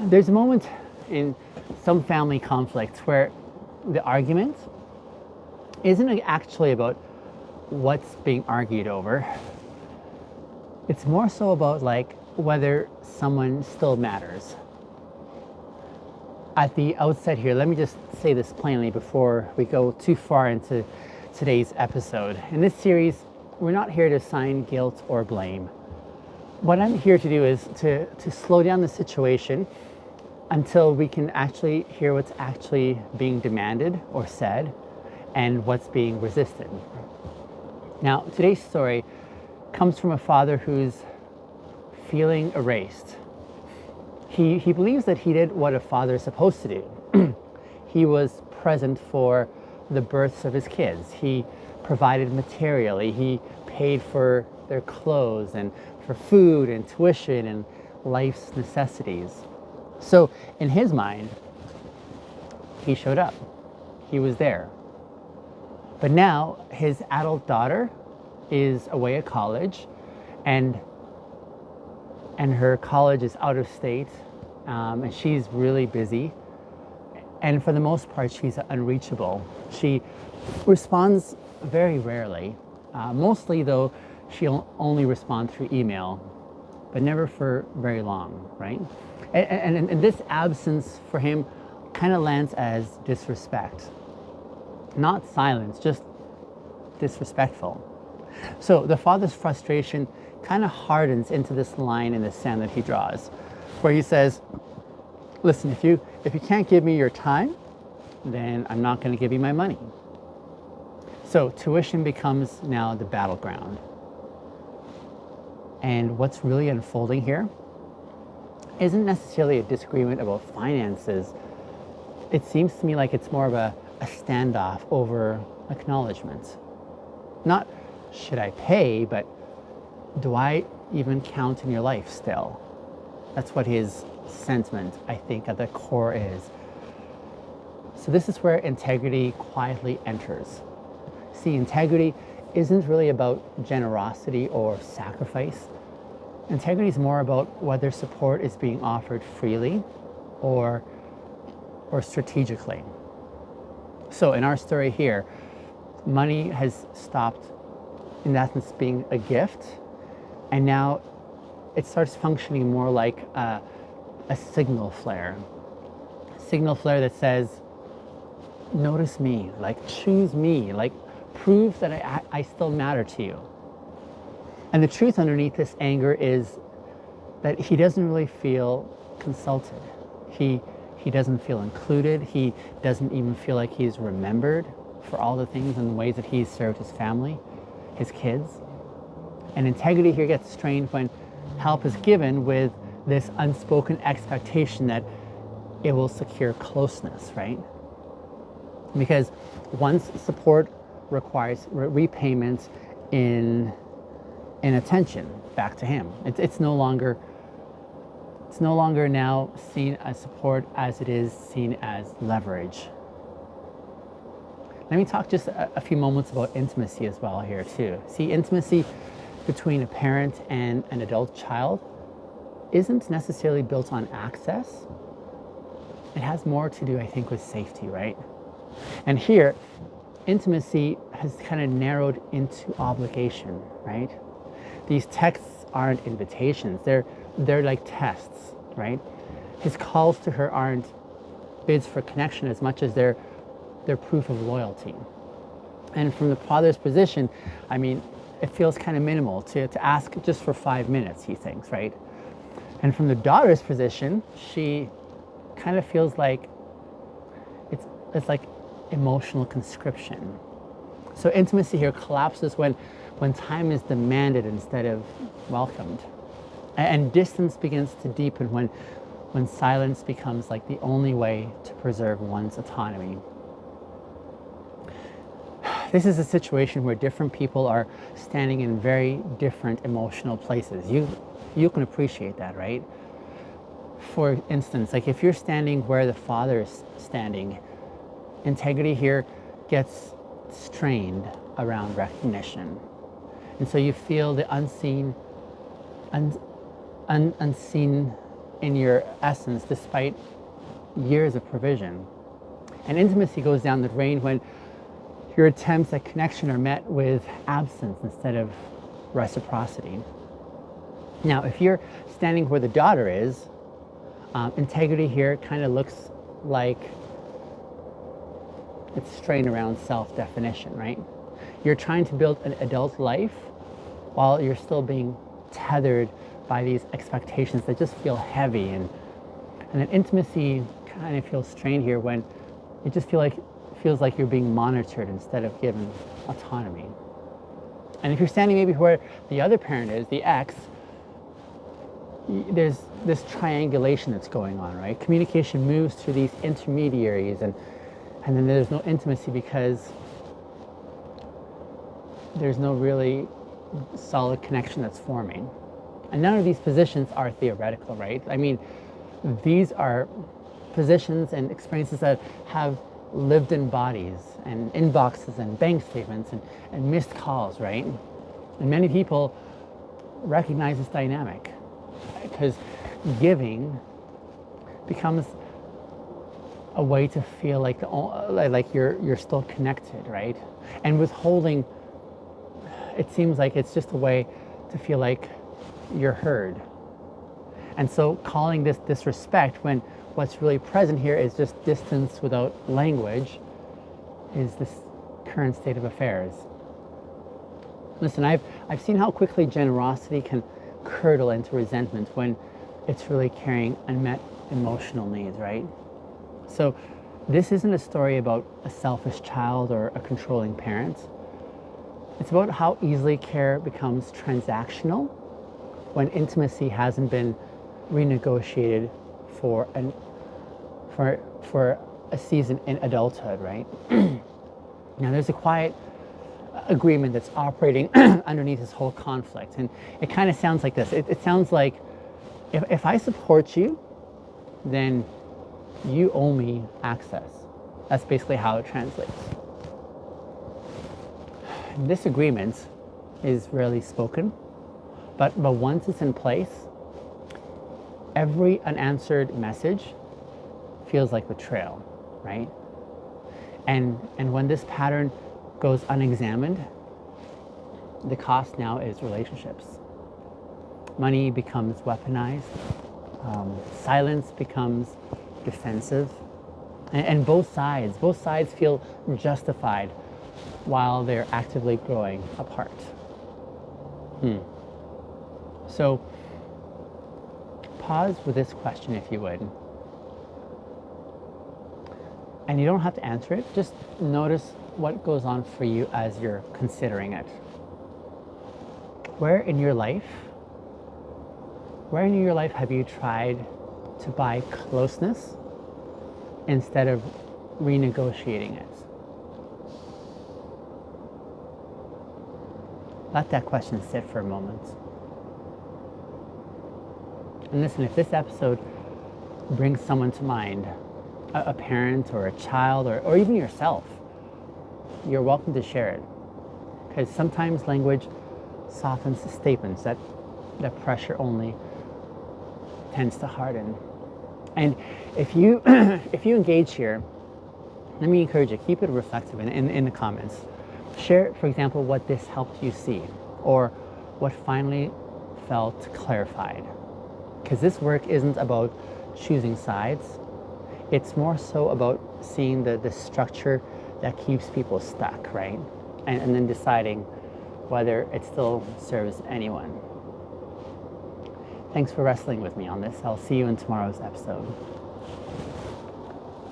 There's a moment in some family conflicts where the argument isn't actually about what's being argued over. It's more so about like whether someone still matters. At the outset here, let me just say this plainly before we go too far into today's episode. In this series, we're not here to assign guilt or blame. What I'm here to do is to slow down the situation until we can actually hear what's actually being demanded or said and what's being resisted. Now, today's story comes from a father who's feeling erased. He believes that he did what a father is supposed to do. He was present for the births of his kids. He provided materially. He paid for their clothes and for food and tuition and life's necessities. So in his mind, he showed up. He was there. But now his adult daughter is away at college, and her college is out of state, and she's really busy. And for the most part, she's unreachable. She responds very rarely. Mostly, though, she'll only respond through email, but never for very long, right? And this absence for him kind of lands as disrespect. Not silence, just disrespectful. So the father's frustration kind of hardens into this line in the sand that he draws, where he says, listen, if you can't give me your time, then I'm not going to give you my money. So tuition becomes now the battleground. And what's really unfolding here isn't necessarily a disagreement about finances. It seems to me like it's more of a standoff over acknowledgement. Not should I pay, but do I even count in your life still? That's what his sentiment, I think, at the core is. So this is where integrity quietly enters. See, integrity isn't really about generosity or sacrifice. Integrity is more about whether support is being offered freely or strategically. So in our story here, money has stopped, in essence, being a gift, and now it starts functioning more like a signal flare. A signal flare that says, notice me, like choose me, like prove that I still matter to you. And the truth underneath this anger is that he doesn't really feel consulted. He doesn't feel included. He doesn't even feel like he's remembered for all the things and the ways that he's served his family, his kids. And integrity here gets strained when help is given with this unspoken expectation that it will secure closeness, right? Because once support requires repayment in attention back to him, it's no longer now seen as support as it is seen as leverage. Let me talk just a few moments about intimacy as well here too. See, intimacy between a parent and an adult child isn't necessarily built on access. It has more to do, I think, with safety, right? And here, intimacy has kind of narrowed into obligation, right? These texts aren't invitations, they're like tests, right? His calls to her aren't bids for connection as much as they're proof of loyalty. And from the father's position, I mean, it feels kind of minimal to ask just for 5 minutes, he thinks, right? And from the daughter's position, she kind of feels like it's like emotional conscription. So intimacy here collapses when time is demanded instead of welcomed. And distance begins to deepen when silence becomes like the only way to preserve one's autonomy. This is a situation where different people are standing in very different emotional places. You can appreciate that, right? For instance, like if you're standing where the father is standing, integrity here gets strained around recognition. And so you feel the unseen in your essence despite years of provision. And intimacy goes down the drain when your attempts at connection are met with absence instead of reciprocity. Now, if you're standing where the daughter is, integrity here kind of looks like it's straying around self-definition, right? You're trying to build an adult life while you're still being tethered by these expectations that just feel heavy, and then intimacy kind of feels strained here when it just feels like you're being monitored instead of given autonomy. And if you're standing maybe where the other parent is, the ex, there's this triangulation that's going on, right? Communication moves through these intermediaries, and then there's no intimacy because there's no really solid connection that's forming. And none of these positions are theoretical, right? I mean, these are positions and experiences that have lived in bodies and inboxes and bank statements and missed calls, right? And many people recognize this dynamic because giving becomes a way to feel like you're still connected, right? And withholding, it seems like it's just a way to feel like you're heard. And so calling this disrespect when what's really present here is just distance without language is this current state of affairs. Listen, I've seen how quickly generosity can curdle into resentment when it's really carrying unmet emotional needs, right? So this isn't a story about a selfish child or a controlling parent. It's about how easily care becomes transactional when intimacy hasn't been renegotiated for a season in adulthood, right? Now there's a quiet agreement that's operating underneath this whole conflict, and it kind of sounds like this. It sounds like if I support you, then you owe me access. That's basically how it translates. This agreement is rarely spoken, but once it's in place, every unanswered message feels like betrayal, right? And when this pattern goes unexamined, the cost now is relationships. Money becomes weaponized, silence becomes defensive, and both sides feel justified while they're actively growing apart. So pause with this question, if you would. And you don't have to answer it, just notice what goes on for you as you're considering it. Where in your life have you tried to buy closeness instead of renegotiating it? Let that question sit for a moment. And listen, if this episode brings someone to mind, a parent or a child or even yourself, you're welcome to share it. Because sometimes language softens statements that pressure only tends to harden. And if you engage here, let me encourage you, keep it reflective in the comments. Share, for example, what this helped you see or what finally felt clarified. Because this work isn't about choosing sides. It's more so about seeing the structure that keeps people stuck, right? And then deciding whether it still serves anyone. Thanks for wrestling with me on this. I'll see you in tomorrow's episode.